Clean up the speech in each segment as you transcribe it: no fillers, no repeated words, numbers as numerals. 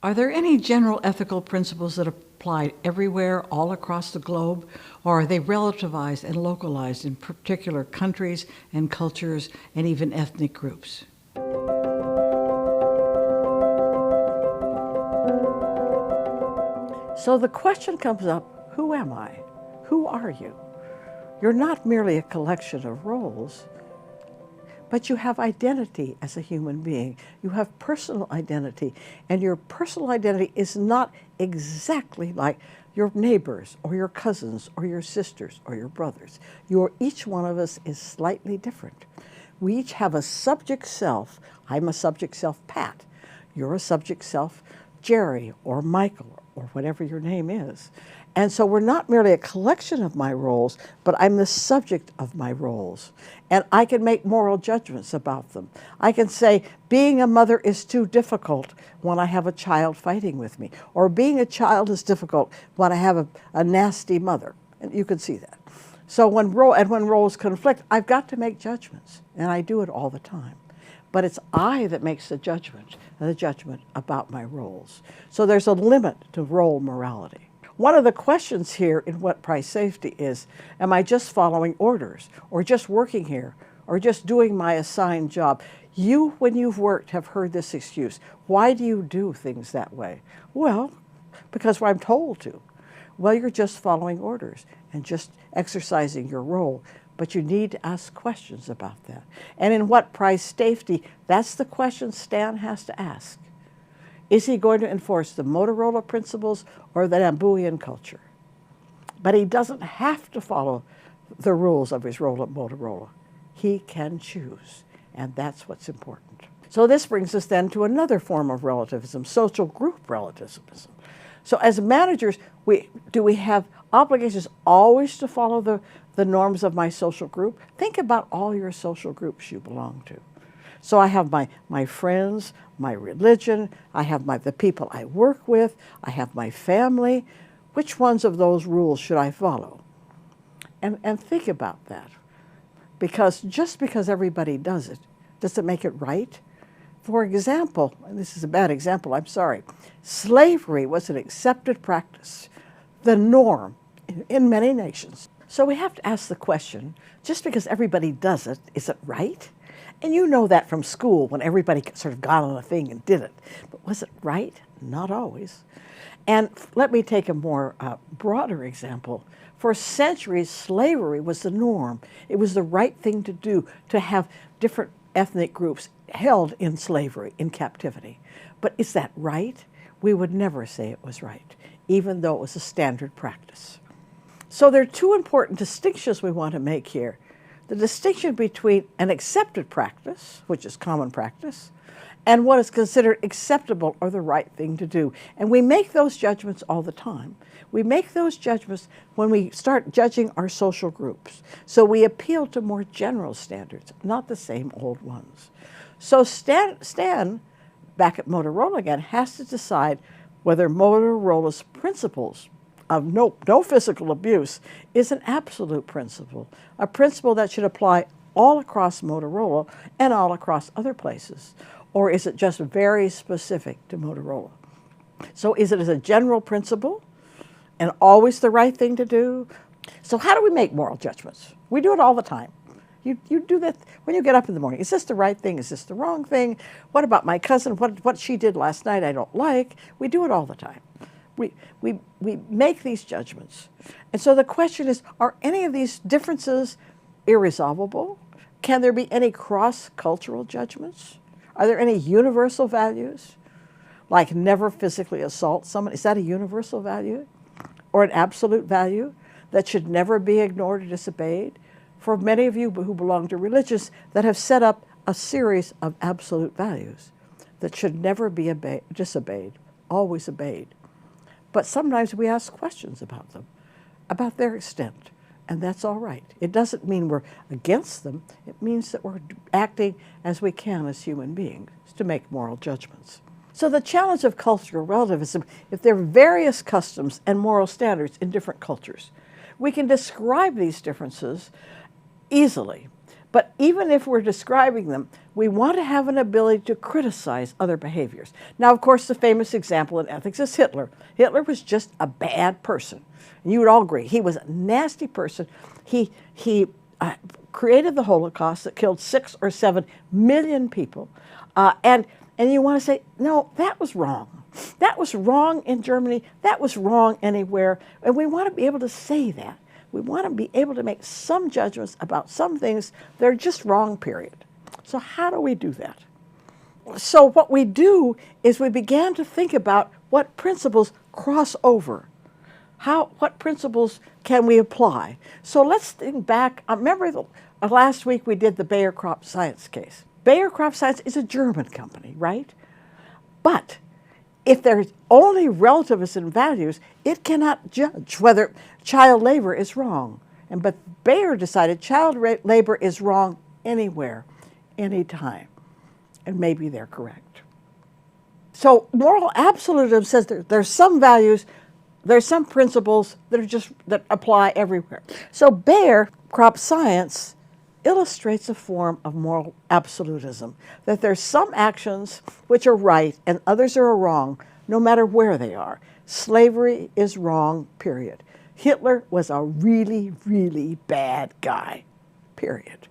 Are there any general ethical principles that apply everywhere, all across the globe, or are they relativized and localized in particular countries and cultures and even ethnic groups? So the question comes up, who am I? Who are you? You're not merely a collection of roles, but you have identity as a human being. You have personal identity, and your personal identity is not exactly like your neighbors or your cousins or your sisters or your brothers. Each one of us is slightly different. We each have a subject self. I'm a subject self, Pat. You're a subject self, Jerry or Michael or whatever your name is. And so we're not merely a collection of my roles, but I'm the subject of my roles. And I can make moral judgments about them. I can say, being a mother is too difficult when I have a child fighting with me. Or being a child is difficult when I have a nasty mother. And you can see that. So when roles conflict, I've got to make judgments. And I do it all the time. But it's I that makes the judgment about my roles. So there's a limit to role morality. One of the questions here in what price safety is, am I just following orders, or just working here, or just doing my assigned job? You, when you've worked, have heard this excuse. Why do you do things that way? Well, because I'm told to. Well, you're just following orders and just exercising your role, but you need to ask questions about that. And in what price safety, that's the question Stan has to ask. Is he going to enforce the Motorola principles or the Nambuian culture? But he doesn't have to follow the rules of his role at Motorola. He can choose, and that's what's important. So this brings us then to another form of relativism, social group relativism. So as managers, do we have obligations always to follow the norms of my social group? Think about all your social groups you belong to. So I have my friends, my religion, I have the people I work with, I have my family. Which ones of those rules should I follow? And think about that. Because just because everybody does it make it right? For example, and this is a bad example, I'm sorry, slavery was an accepted practice, the norm in many nations. So we have to ask the question, just because everybody does it, is it right? And you know that from school when everybody sort of got on a thing and did it. But was it right? Not always. And let me take a more broader example. For centuries, slavery was the norm. It was the right thing to do to have different ethnic groups held in slavery, in captivity. But is that right? We would never say it was right, even though it was a standard practice. So there are two important distinctions we want to make here. The distinction between an accepted practice, which is common practice, and what is considered acceptable or the right thing to do. And we make those judgments all the time. We make those judgments when we start judging our social groups. So we appeal to more general standards, not the same old ones. So Stan, back at Motorola again, has to decide whether Motorola's principles of no physical abuse is an absolute principle, a principle that should apply all across Motorola and all across other places, or is it just very specific to Motorola? So is it as a general principle and always the right thing to do? So how do we make moral judgments? We do it all the time. You do that when you get up in the morning. Is this the right thing? Is this the wrong thing? What about my cousin? What she did last night I don't like? We do it all the time. We make these judgments. And so the question is, are any of these differences irresolvable? Can there be any cross-cultural judgments? Are there any universal values? Like never physically assault someone. Is that a universal value? Or an absolute value that should never be ignored or disobeyed? For many of you who belong to religions that have set up a series of absolute values that should never be disobeyed, always obeyed. But sometimes we ask questions about them, about their extent, and that's all right. It doesn't mean we're against them. It means that we're acting as we can as human beings to make moral judgments. So the challenge of cultural relativism, if there are various customs and moral standards in different cultures, we can describe these differences easily, But even if we're describing them, we want to have an ability to criticize other behaviors. Now, of course, the famous example in ethics is Hitler. Hitler was just a bad person. And you would all agree. He was a nasty person. He created the Holocaust that killed 6 or 7 million people. And you want to say, no, that was wrong. That was wrong in Germany. That was wrong anywhere. And we want to be able to say that. We want to be able to make some judgments about some things that are just wrong, period. So how do we do that? So what we do is we began to think about what principles cross over. What principles can we apply? So let's think back. Remember last week we did the Bayer Crop Science case. Bayer Crop Science is a German company, right? But if there's only relativism values, it cannot judge whether child labor is wrong. But Bayer decided child labor is wrong anywhere, anytime. And maybe they're correct. So moral absolutism says there's some values, there's some principles that apply everywhere. So Bayer Crop Science illustrates a form of moral absolutism, that there's some actions which are right and others are wrong, no matter where they are. Slavery is wrong, period. Hitler was a really, really bad guy, period.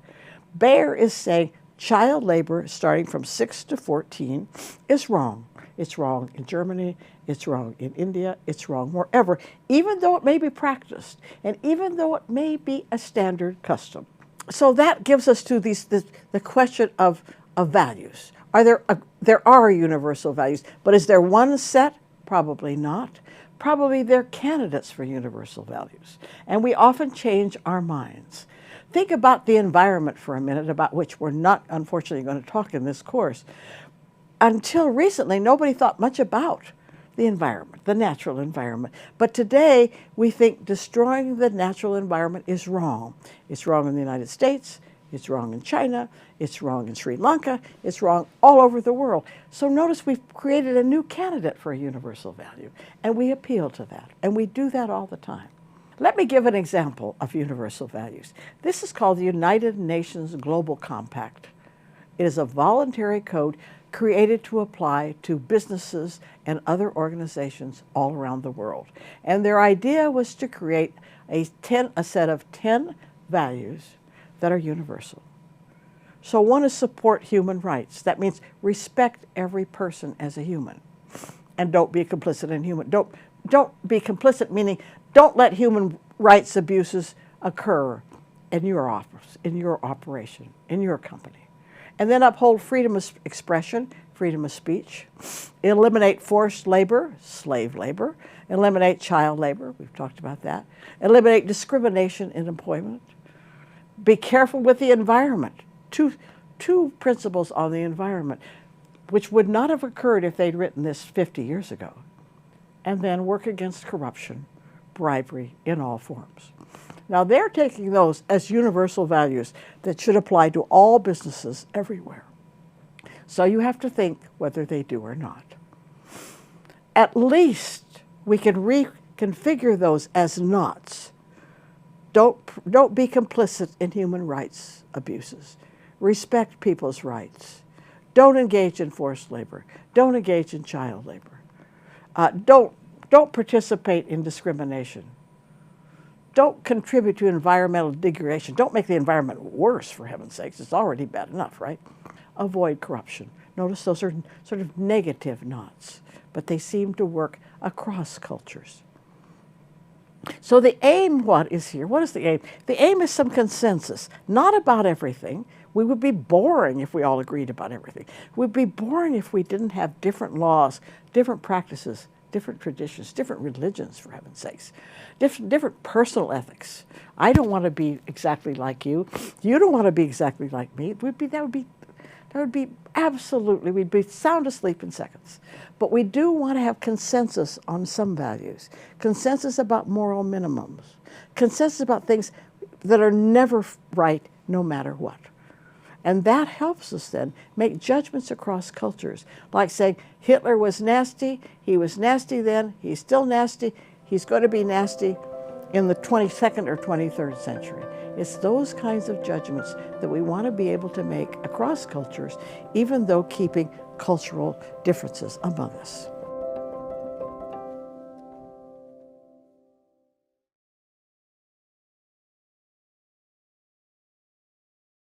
Bayer is saying child labor starting from 6 to 14 is wrong. It's wrong in Germany, it's wrong in India, it's wrong wherever, even though it may be practiced, and even though it may be a standard custom. So that gives us to the question of values. There are universal values, but is there one set? Probably not. Probably they're candidates for universal values. And we often change our minds. Think about the environment for a minute, about which we're not, unfortunately, going to talk in this course. Until recently, nobody thought much about the environment, the natural environment. But today, we think destroying the natural environment is wrong. It's wrong in the United States, it's wrong in China, it's wrong in Sri Lanka, it's wrong all over the world. So notice we've created a new candidate for a universal value, and we appeal to that, and we do that all the time. Let me give an example of universal values. This is called the United Nations Global Compact. It is a voluntary code created to apply to businesses and other organizations all around the world. And their idea was to create a set of 10 values that are universal. So one is support human rights. That means respect every person as a human. And don't be complicit in human. Don't be complicit, meaning don't let human rights abuses occur in your office, in your operation, in your company. And then uphold freedom of expression, freedom of speech, eliminate forced labor, slave labor, eliminate child labor, we've talked about that, eliminate discrimination in employment, be careful with the environment. Two principles on the environment, which would not have occurred if they'd written this 50 years ago. And then work against corruption, bribery in all forms. Now they're taking those as universal values that should apply to all businesses everywhere. So you have to think whether they do or not. At least we can reconfigure those as nots. Don't be complicit in human rights abuses. Respect people's rights. Don't engage in forced labor. Don't engage in child labor. Don't participate in discrimination. Don't contribute to environmental degradation. Don't make the environment worse, for heaven's sakes. It's already bad enough, right? Avoid corruption. Notice those are sort of negative knots, but they seem to work across cultures. So the aim, what is here? What is the aim? The aim is some consensus, not about everything. We would be boring if we all agreed about everything. We'd be boring if we didn't have different laws, different practices, different traditions, different religions, for heaven's sakes, different personal ethics. I don't want to be exactly like you. You don't want to be exactly like me. That would be absolutely, we'd be sound asleep in seconds. But we do want to have consensus on some values, consensus about moral minimums, consensus about things that are never right no matter what. And that helps us then make judgments across cultures, like saying Hitler was nasty, he was nasty then, he's still nasty, he's going to be nasty in the 22nd or 23rd century. It's those kinds of judgments that we want to be able to make across cultures, even though keeping cultural differences among us.